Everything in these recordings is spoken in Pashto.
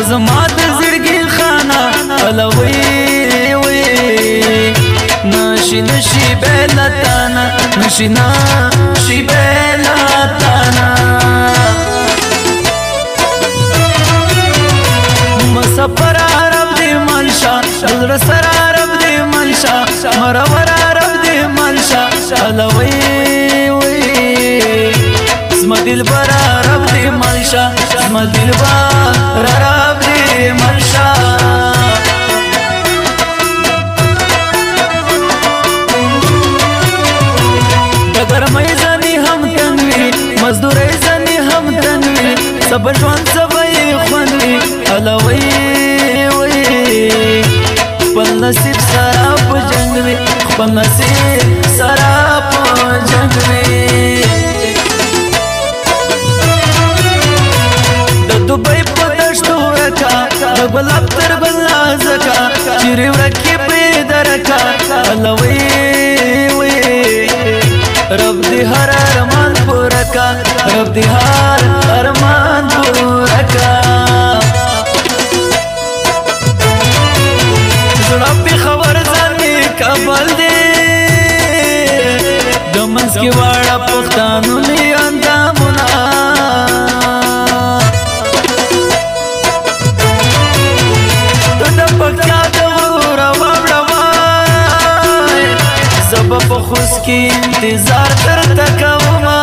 زما د زړګي خانه الوي وي نشي نشي بلتانا نشي نشي بلتانا مسافر عرب دی منشا زړه سره عرب دی منشا مرور عرب دی منشا الوي وي زما دلبر عرب دی منشا زما دلبر عرب دی منشا گرمای زنی هم تنوی مزدوری زنی هم تنوی سب ژوند سبای خوندوی الوی وی خپل نصیب سره په جنگ وی خپل نصیب سره په جنگ وی د دوبۍ په دشتو ورکا د ګلاب تر ګلا زکا چیرې ورکې په درکا الوی رب دی هر ارمان پورا کا رب دی هر ارمان پورا کا زړه په خبر ځانې کابل دی د منځ کې واړه پښتانو می اندامونه د پکتیا د غرور واوړه زب په خوش کې انتظار درته کوما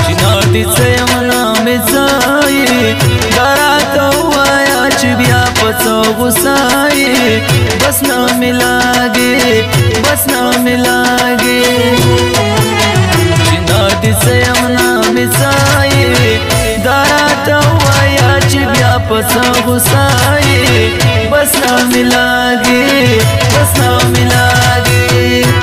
چې ناټي څه منا مې ځای راته وایا چې بیا په څو غوسای بس نه ملاږي بس نه ملاږي چې ناټي څه منا مې ځای راته وایا چې بیا په څو غوسای بس نہ ملاگی بس نہ ملاگی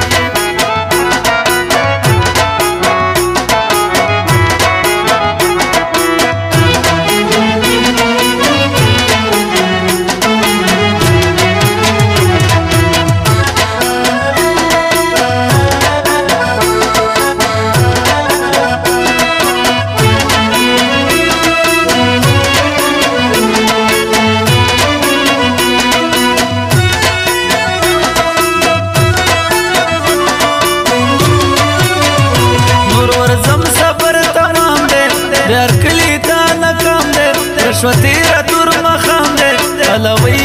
رشوتی را تور مخام دے الوی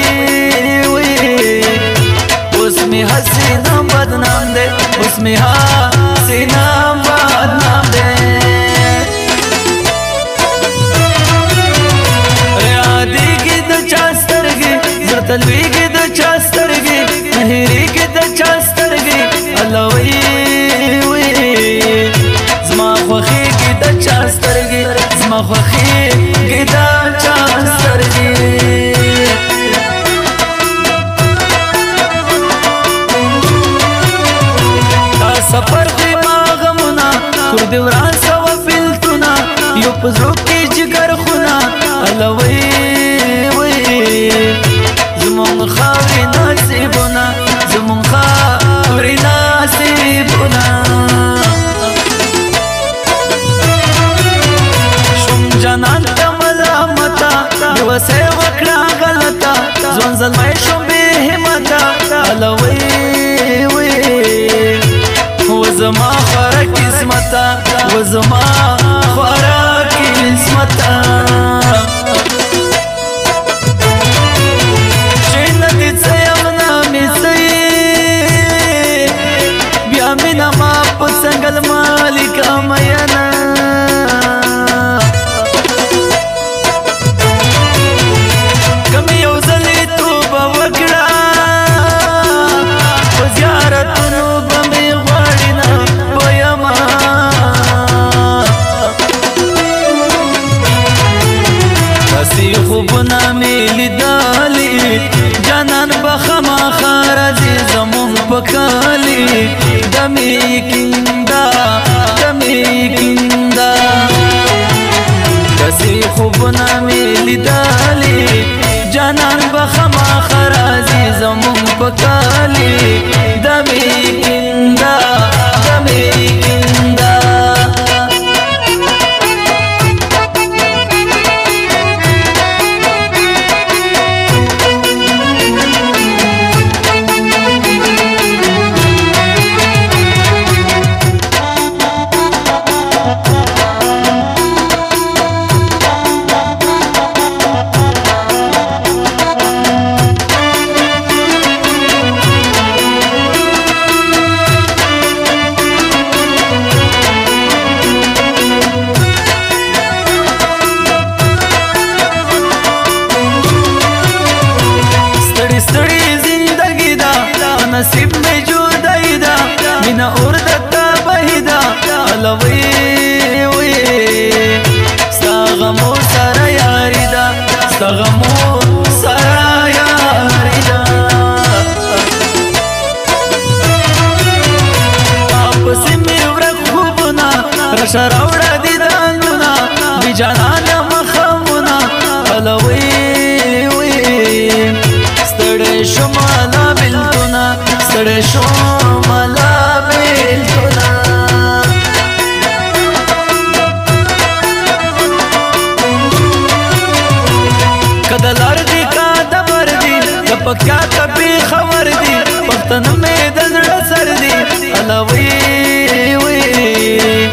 وی اس میں حسینام بدنام دے اس میں حسینام بدنام دے ریادی کی دا چاسترگی زرطلوی کی دا چاسترگی نهیری کی دا چاسترگی الوی وی زما خوخی کی دا چاسترگی زما خوخی کی دا سفر دی ماغمونا کور دی وران سوا فیلتونا یو پزرو کی جگر خونا الوی وی زمون خاوری ناسیبونا زمون خاوری ناسیبونا شم جانان تا ملامتا دیوسے وکڑا غلطا زون ظلمائی شم بی حمتا الوی وی وزما خورا قسمتا وزما خورا قسمتا شینتی سیمنا می سی بیا مینا ما پسنگل مالکا میانا کمی یوزلی تو با وکڑا وزیارتونو بمی خوبنا میلی دالی جانان بخما خارزی زمون پکالی دمی کندا کسی خوبنا میلی دالی جانان بخما خارزی زمون پکالی دمی کندا الوی وی ستا غمو سره یاری دا ستا غمو سره یاری دا پسی می ورک خوبنا رشا راوڑا دیدانونا بی جانانا مخمونا الوی وی ستڑی شمالا بلتونا ستڑی شمالا بلتونا کدلار دی کا دبر دی دپکیا کبھی خبر دی پختن میں دزڑ سر دی الوی وی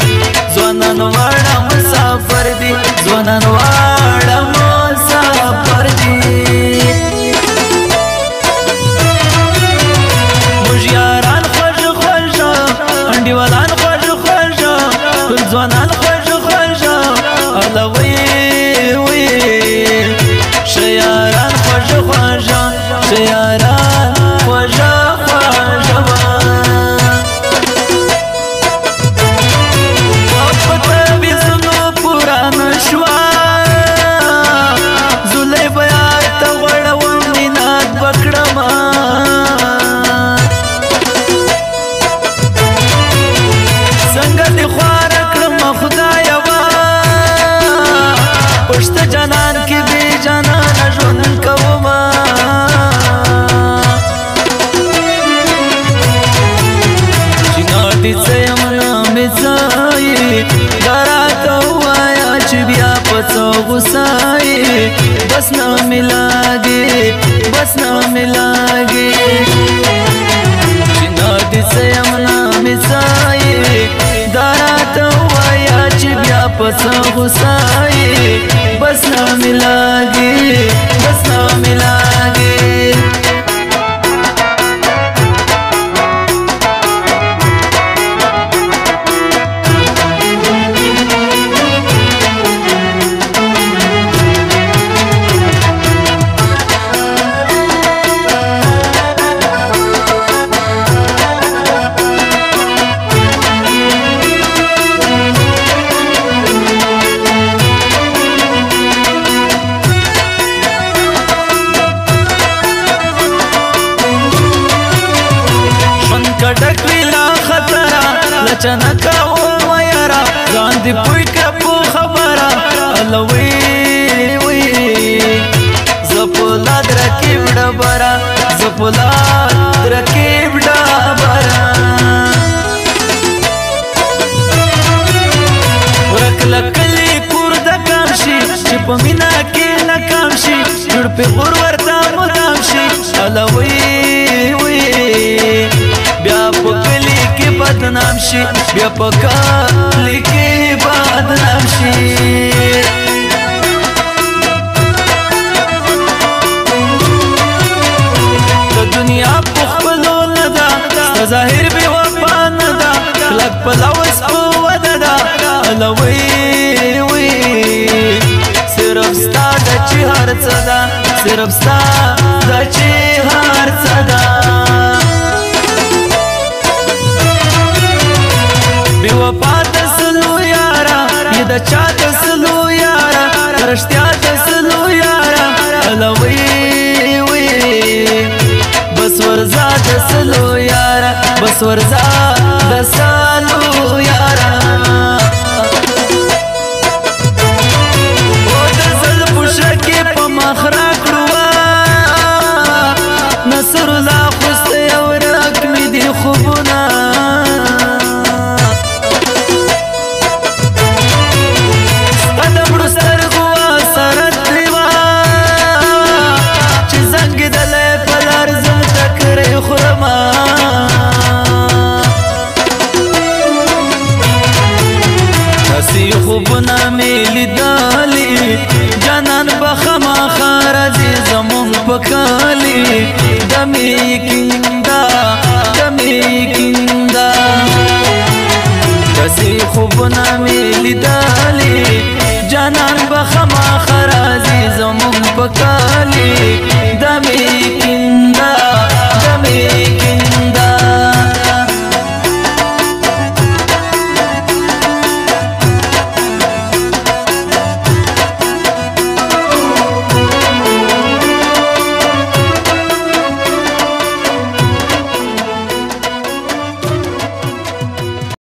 زوانان واڑا مسافر دی زوانان واڑا مسافر دی مجیاران خوش خوشا انڈیوالان خوش خوشا تل زوانان خوش خوشا الوی وی شیاران خوش خوشا شیاران خوش خوشا وقت بیزنو پوران شوا زولی بیات غڑوان دینات بکڑما سنگت خوارکڑم خدایا وا پشت جانان کی بی جانان جون کوما چناتی سیمنا مثائی داراتا ہوایا چی بیا پسو غسائی بس نہ ملاگی بس نہ ملاگی چناتی سیمنا مثائی داراتا ہوایا چی بیا پسو غسائی بس نہ ملاگی بس نہ ملاگی کډک ویلا خطرا لچنکا و ویرا ځان دی پوی کپو خبره الوی وی زپولا درکیب ډبره زپولا درکیب ډبره ورکله کلی کور د کام شي چې په مینا کې ناکام شي جوړ په غور ورته مدام شي الوی وی بیا پکلی کی بدنام شي بیا پکلی کی بدنام شي د دنیا پخپلو ندا ظاهر بی وفا ندا کلک پلاوس قوت دا الوی وی صرف ستا دا چی هر صدا صرف ستا دا چی هر صدا بی وفا تسلو یارا بی دا چا تسلو یارا رشتیا تسلو یارا الوی وی بس ورزا تسلو یارا بس ورزا تسلو یارا او تسل پوشکی پا مخرا کڑوا نصر اللہ خوست یورک می دی خوبونا خوبنا میلی دالی جانان بخما خارزی زمون پکالی دمی کندا دمی کندا کسی خوبنا میلی دالی جانان بخما خارزی زمون پکالی